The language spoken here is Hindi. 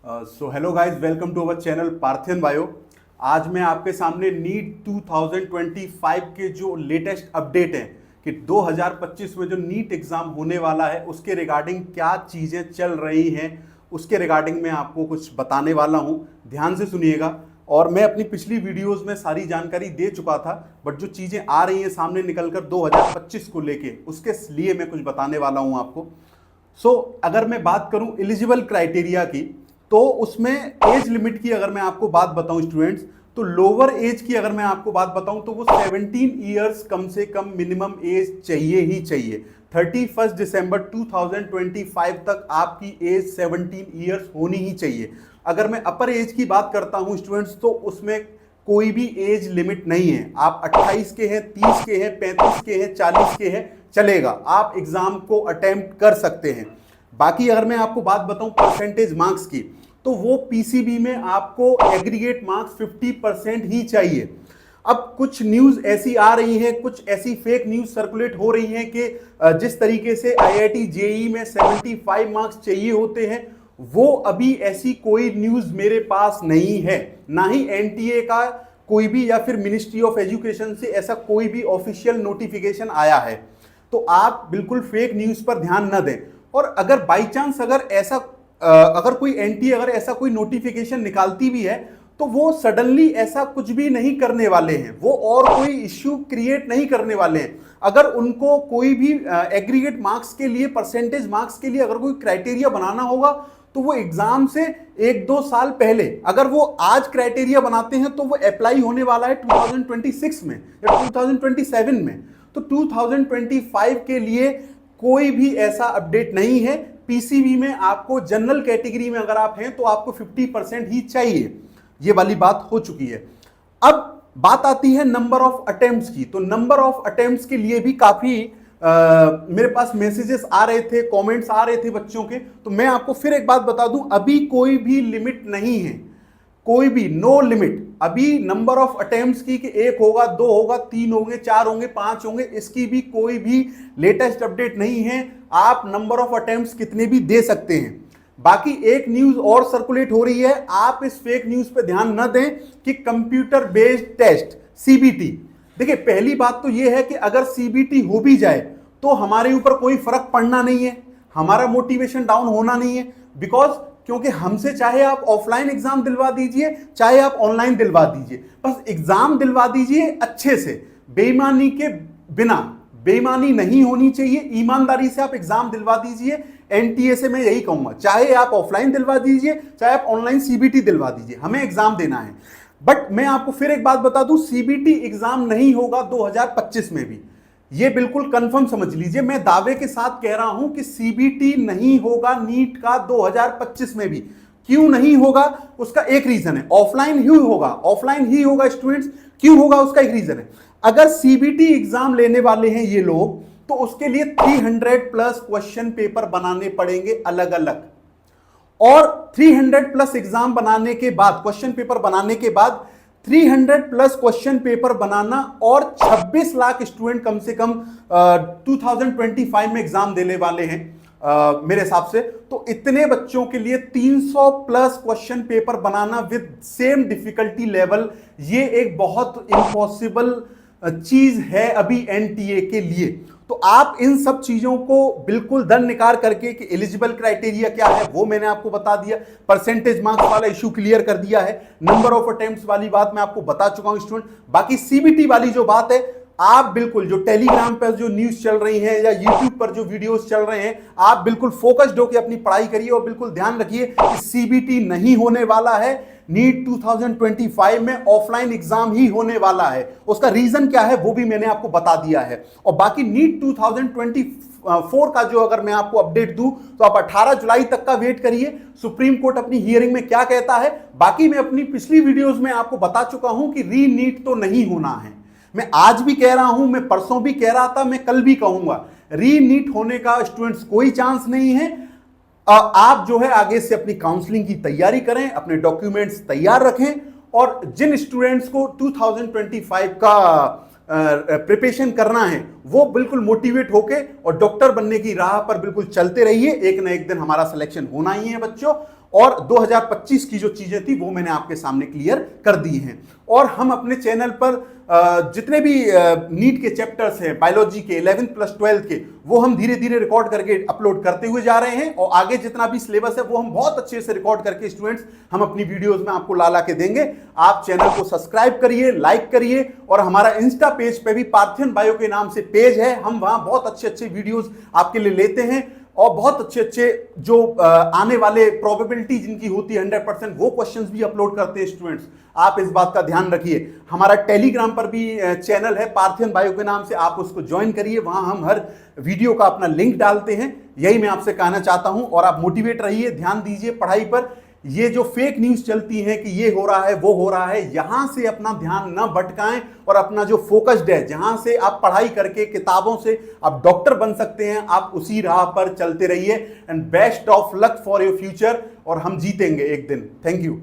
So hello guys, welcome to our channel Parthian bio. आज मैं आपके सामने नीट 2025 के जो लेटेस्ट अपडेट हैं कि 2025 में जो नीट एग्जाम होने वाला है उसके रिगार्डिंग क्या चीज़ें चल रही हैं, उसके रिगार्डिंग मैं आपको कुछ बताने वाला हूं। ध्यान से सुनिएगा। और मैं अपनी पिछली वीडियोस में सारी जानकारी दे चुका था, बट जो चीज़ें आ रही हैं सामने निकलकर 2025 को लेके, उसके लिए मैं कुछ बताने वाला हूं आपको। अगर मैं बात करूं एलिजिबल क्राइटेरिया की, तो उसमें एज लिमिट की अगर मैं आपको बात बताऊं स्टूडेंट्स, तो लोअर एज की अगर मैं आपको बात बताऊं तो वो 17 ईयर्स कम से कम मिनिमम एज चाहिए ही चाहिए। 31 दिसंबर 2025 तक आपकी एज 17 ईयर्स होनी ही चाहिए। अगर मैं अपर एज की बात करता हूं स्टूडेंट्स, तो उसमें कोई भी एज लिमिट नहीं है। आप 28 के हैं, 30 के हैं, 35 के हैं, 40 के हैं, चलेगा, आप एग्जाम को अटेम्प्ट कर सकते हैं। बाकी अगर मैं आपको बात बताऊं परसेंटेज मार्क्स की, तो वो पीसीबी में आपको एग्रीगेट मार्क्स 50% ही चाहिए। अब कुछ न्यूज ऐसी आ रही है, कुछ ऐसी फेक न्यूज सर्कुलेट हो रही है कि जिस तरीके से आईआईटी जेईई में 75 मार्क्स चाहिए होते हैं, वो अभी ऐसी कोई न्यूज मेरे पास नहीं है। ना ही एनटीए का कोई भी या फिर मिनिस्ट्री ऑफ एजुकेशन से ऐसा कोई भी ऑफिशियल नोटिफिकेशन आया है। तो आप बिल्कुल फेक न्यूज पर ध्यान न दें। और अगर बाई चांस अगर कोई एनटीए अगर ऐसा कोई नोटिफिकेशन निकालती भी है, तो वो सडनली ऐसा कुछ भी नहीं करने वाले हैं, वो और कोई इश्यू क्रिएट नहीं करने वाले हैं। अगर उनको कोई भी एग्रीगेट मार्क्स के लिए, परसेंटेज मार्क्स के लिए अगर कोई क्राइटेरिया बनाना होगा, तो वो एग्जाम से 1-2 साल पहले, अगर वो आज क्राइटेरिया बनाते हैं तो वो अप्लाई होने वाला है 2026 में या 2027 में। तो 2025 के लिए कोई भी ऐसा अपडेट नहीं है। पीसीबी में आपको जनरल कैटेगरी में अगर आप हैं तो आपको 50% ही चाहिए, ये वाली बात हो चुकी है। अब बात आती है नंबर ऑफ अटेम्प्ट्स की। तो नंबर ऑफ अटेम्प्ट्स के लिए भी काफी मेरे पास मैसेजेस आ रहे थे, कमेंट्स आ रहे थे बच्चों के। तो मैं आपको फिर एक बात बता दूं, अभी कोई भी लिमिट नहीं है, कोई भी नो लिमिट। अभी नंबर ऑफ अटेम्प्ट्स की कि 1 होगा, 2 होगा, 3 होंगे, 4 होंगे, 5 होंगे, इसकी भी कोई भी लेटेस्ट अपडेट नहीं है। आप नंबर ऑफ अटेम्प्ट्स कितने भी दे सकते हैं। बाकी एक न्यूज और सर्कुलेट हो रही है, आप इस फेक न्यूज पे ध्यान न दें कि कंप्यूटर बेस्ड टेस्ट सीबीटी। देखिए, पहली बात तो यह है कि अगर सीबीटी हो भी जाए तो हमारे ऊपर कोई फर्क पड़ना नहीं है, हमारा मोटिवेशन डाउन होना नहीं है। बिकॉज क्योंकि हमसे चाहे आप ऑफलाइन एग्जाम दिलवा दीजिए, चाहे आप ऑनलाइन दिलवा दीजिए, बस एग्जाम दिलवा दीजिए अच्छे से, बेईमानी के बिना। बेईमानी नहीं होनी चाहिए, ईमानदारी से आप एग्जाम दिलवा दीजिए। एनटीए से मैं यही कहूंगा, चाहे आप ऑफलाइन दिलवा दीजिए, चाहे आप ऑनलाइन सीबीटी दिलवा दीजिए, हमें एग्जाम देना है। बट मैं आपको फिर एक बात बता दूं, सीबीटी एग्जाम नहीं होगा 2025 में भी, ये बिल्कुल कंफर्म समझ लीजिए। मैं दावे के साथ कह रहा हूं कि सीबीटी नहीं होगा नीट का 2025 में भी। क्यों नहीं होगा, उसका एक रीजन है, ऑफलाइन ही होगा, ऑफलाइन ही होगा स्टूडेंट्स। क्यों होगा, उसका एक रीजन है। अगर सीबीटी एग्जाम लेने वाले हैं ये लोग, तो उसके लिए 300 प्लस क्वेश्चन पेपर बनाने पड़ेंगे अलग अलग। और 300 प्लस एग्जाम बनाने के बाद, क्वेश्चन पेपर बनाने के बाद 300 प्लस क्वेश्चन पेपर बनाना, और 26 लाख स्टूडेंट कम से कम 2025 में एग्जाम देने वाले हैं मेरे हिसाब से। तो इतने बच्चों के लिए 300 plus question paper banana with same difficulty level, ये एक बहुत इम्पॉसिबल चीज है अभी एनटीए के लिए। तो आप इन सब चीजों को बिल्कुल दरनिकार करके कि एलिजिबल क्राइटेरिया क्या है वो मैंने आपको बता दिया, परसेंटेज मार्क्स वाला इशू क्लियर कर दिया है, नंबर ऑफ अटेम्प्ट्स वाली बात मैं आपको बता चुका हूं स्टूडेंट। बाकी सीबीटी वाली जो बात है, आप बिल्कुल जो टेलीग्राम पर जो न्यूज चल रही है या यूट्यूब पर जो वीडियोस चल रहे हैं, आप बिल्कुल फोकस्ड होकर अपनी पढ़ाई करिए और बिल्कुल ध्यान रखिए कि सीबीटी नहीं होने वाला है। नीट 2025 में ऑफलाइन एग्जाम ही होने वाला है। उसका रीजन क्या है वो भी मैंने आपको बता दिया है। और बाकी नीट 2024 का जो अगर मैं आपको अपडेट दूं, तो आप 18 जुलाई तक का वेट करिए, सुप्रीम कोर्ट अपनी हियरिंग में क्या कहता है। बाकी मैं अपनी पिछली वीडियोस में आपको बता चुका हूं कि री नीट तो नहीं होना है। मैं आज भी कह रहा हूं, मैं परसों भी कह रहा था, मैं कल भी कहूंगा, री नीट होने का स्टूडेंट्स कोई चांस नहीं है। आप जो है आगे से अपनी काउंसलिंग की तैयारी करें, अपने डॉक्यूमेंट्स तैयार रखें, और जिन स्टूडेंट्स को 2025 का प्रिपरेशन करना है वो बिल्कुल मोटिवेट होके और डॉक्टर बनने की राह पर बिल्कुल चलते रहिए। एक ना एक दिन हमारा सिलेक्शन होना ही है बच्चों। और 2025 की जो चीजें थी वो मैंने आपके सामने क्लियर कर दी हैं। और हम अपने चैनल पर जितने भी नीट के चैप्टर्स हैं बायोलॉजी के 11th प्लस 12th के, वो हम धीरे धीरे रिकॉर्ड करके अपलोड करते हुए जा रहे हैं। और आगे जितना भी सिलेबस है वो हम बहुत अच्छे से रिकॉर्ड करके स्टूडेंट्स हम अपनी वीडियोस में आपको ला के देंगे। आप चैनल को सब्सक्राइब करिए, लाइक करिए, और हमारा इंस्टा पेज पे भी पार्थियन बायो के नाम से पेज है, हम वहां बहुत अच्छे अच्छे वीडियोस आपके लिए लेते हैं और बहुत अच्छे अच्छे जो आने वाले प्रोबेबिलिटी जिनकी होती है 100%, वो क्वेश्चंस भी अपलोड करते हैं स्टूडेंट्स। आप इस बात का ध्यान रखिए। हमारा टेलीग्राम पर भी चैनल है पार्थियन बायो के नाम से, आप उसको ज्वाइन करिए, वहां हम हर वीडियो का अपना लिंक डालते हैं। यही मैं आपसे कहना चाहता हूं। और आप मोटिवेट रहिए, ध्यान दीजिए पढ़ाई पर। ये जो फेक न्यूज चलती है कि ये हो रहा है वो हो रहा है, यहां से अपना ध्यान न भटकाएं और अपना जो फोकस्ड है, जहां से आप पढ़ाई करके किताबों से आप डॉक्टर बन सकते हैं, आप उसी राह पर चलते रहिए। And best of luck for your future, और हम जीतेंगे एक दिन। Thank you.